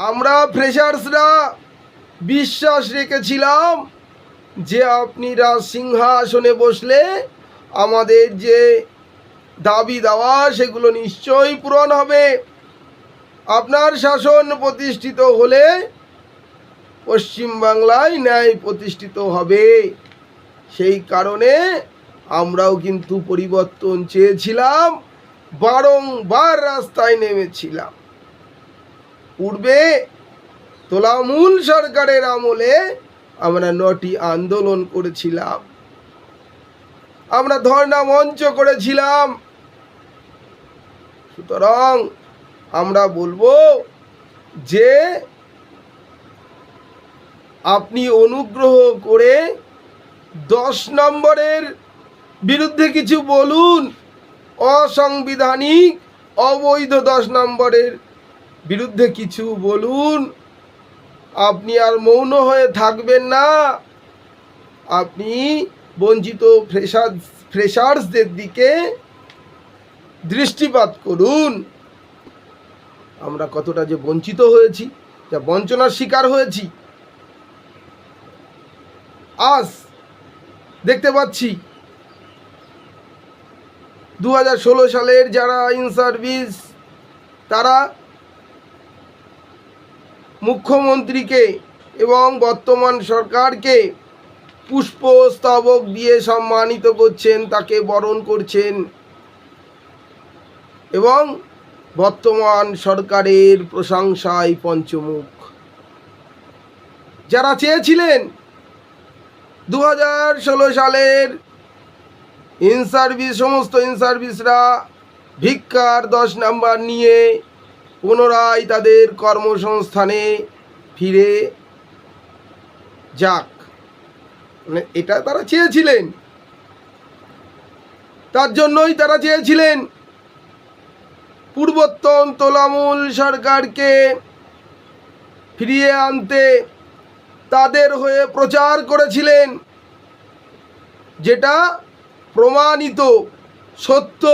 আমরা ফ্রেশার্সরা বিশ্বাস রেখেছিলাম যে আপনি সিংহাসনে বসলে আমাদের যে দাবি দাওয়া সেগুলো নিশ্চয়ই পূরণ হবে। আপনার শাসন প্রতিষ্ঠিত হলে পশ্চিমবাংলায় ন্যায় প্রতিষ্ঠিত হবে। সেই কারণে আমরাও কিন্তু পরিবর্তন চেয়েছিলাম, বারংবার রাস্তায় নেমেছিলাম। পূর্বে তোলামূল সরকারের আমলে আমরা 9টি আন্দোলন করেছিলাম, আমরা ধর্ণা মঞ্চ করেছিলাম। সুতরাং আমরা বলবো যে আপনি অনুগ্রহ করে 10 নম্বরের বিরুদ্ধে কিছু বলুন, অসাংবিধানিক অবৈধ 10 নম্বরের বিরুদ্ধে কিছু বলুন। আপনি আর মৌন হয়ে থাকবেন না, আপনি বঞ্চিত ফ্রেশার্সদের দিকে দৃষ্টিপাত করুন। আমরা কতটা যে বঞ্চিত হয়েছি, যা বঞ্চনার শিকার হয়েছি আজ দেখতে পাচ্ছি। 2016 সালের যারা ইন সার্ভিস তারা মুখ্যমন্ত্রীকে এবং বর্তমান সরকারকে পুষ্পস্তবক দিয়ে সম্মানিত করছেন, তাকে বরণ করছেন এবং বর্তমান সরকারের প্রশংসায় পঞ্চমুখ। যারা চেয়েছিলেন 2016 সালের সমস্ত ইনসার্ভিসরা ভিক্ষার 10 নাম্বার নিয়ে পুনরায় তাদের কর্মসংস্থানে ফিরে যাক, মানে এটা তারা চেয়েছিলেন। তার জন্যই তারা চেয়েছিলেন পূর্বতন তোলামূল সরকারকে ফিরিয়ে আনতে, তাদের হয়ে প্রচার করেছিলেন, যেটা প্রমাণিত সত্য।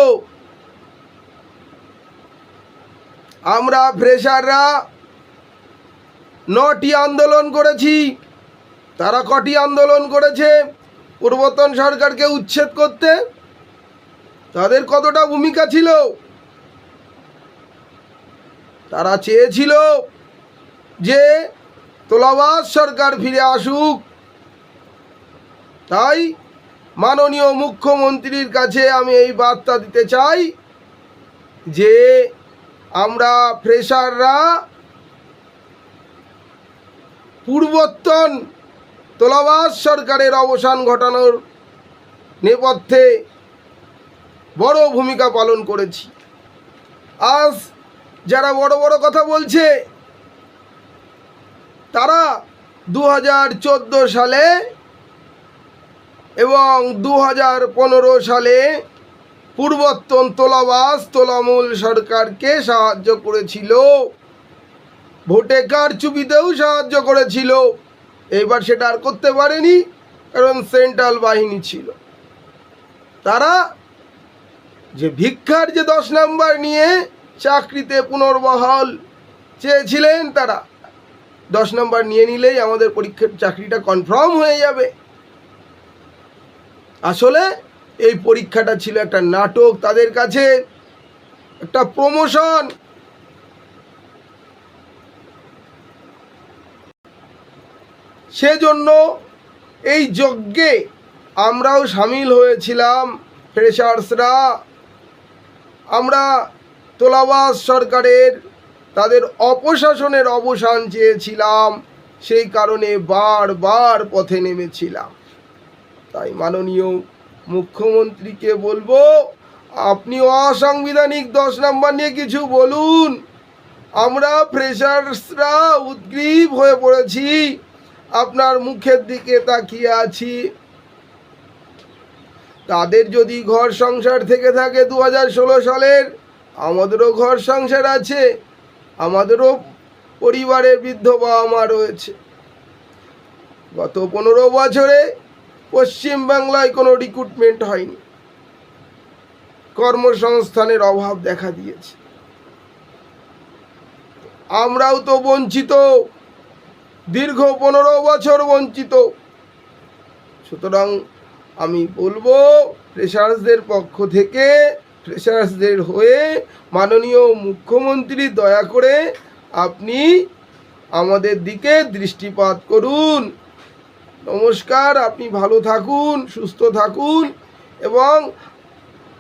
আমরা ফ্রেশাররা 9টি আন্দোলন করেছি। তারা কটি আন্দোলন করেছে পূর্বতন সরকারকে উচ্ছেদ করতে? তাদের কতটা ভূমিকা ছিল? তারা চেয়েছিল যে তোলাবাজ সরকার ফিরে আসুক। তাই মাননীয় মুখ্যমন্ত্রীর কাছে আমি এই বার্তা দিতে চাই যে আমরা ফ্রেশাররা পূর্বতন তোলাবাজ সরকারের অবসান ঘটানোর নেপথ্যে বড় ভূমিকা পালন করেছি। আজ যারা বড় বড় কথা বলছে, তারা 2014 সালে এবং 2015 সালে পূর্বতন তোলামূল সরকারকে সাহায্য করেছিল, ভোটে কারচুপিতেও সাহায্য করেছিল। এইবার সেটা আর করতে পারেনি, কারণ সেন্ট্রাল বাহিনী ছিল। তারা যে ভিক্ষার যে 10 নাম্বার নিয়ে চাকরিতে পুনর্বহাল চেয়েছিলেন, তারা 10 নাম্বার নিয়ে নিলেই আমাদের পরীক্ষার চাকরিটা কনফার্ম হয়ে যাবে। আসলে এই পরীক্ষাটা ছিল একটা নাটক, তাদের কাছে একটা প্রমোশন। সেজন্য এই যজ্ঞে আমরাও সামিল হয়েছিলাম ফ্রেশার্সরা। আমরা তোলাবাজ সরকারের তাদের অপশাসনের অবসান চেয়েছিলাম, সেই কারণে বারবার পথে নেমেছিলাম। তাই মাননীয় মুখ্যমন্ত্রীকে বলবো, আপনি অসাংবিধানিক 10 নাম্বার নিয়ে কিছু বলুন। আমরা ফ্রেশার্সরা উদ্গ্রীব হয়ে পড়েছি, আপনার মুখের দিকে তাকিয়ে আছি। তাদের যদি ঘর সংসার থেকে থাকে 2016 সালের, আমাদেরও ঘর সংসার আছে, আমাদেরও পরিবারে বৃদ্ধ বাবা মা রয়েছে। গত 15 বছরে পশ্চিমবাংলায় কোনো রিক্রুটমেন্ট হয়নি, কর্মসংস্থানের অভাব দেখা দিয়েছে। আমরাও তো বঞ্চিত, দীর্ঘ 15 বছর বঞ্চিত। সুতরাং আমি বলবো ফ্রেশার্সদের পক্ষ থেকে, ফ্রেশার্সদের হয়ে মাননীয় মুখ্যমন্ত্রী দয়া করে আপনি আমাদের দিকে দৃষ্টিপাত করুন। নমস্কার, আপনি ভালো থাকুন, সুস্থ থাকুন এবং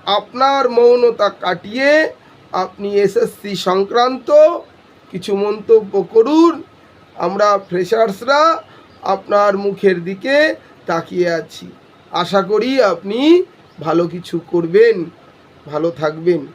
আপনার মৌনতা কাটিয়ে আপনি এসএসসি সংক্রান্ত কিছু মন্তব্য করুন। আমরা ফ্রেশার্সরা আপনার মুখের দিকে তাকিয়ে আছি। আশা করি আপনি ভালো কিছু করবেন। ভালো থাকবেন।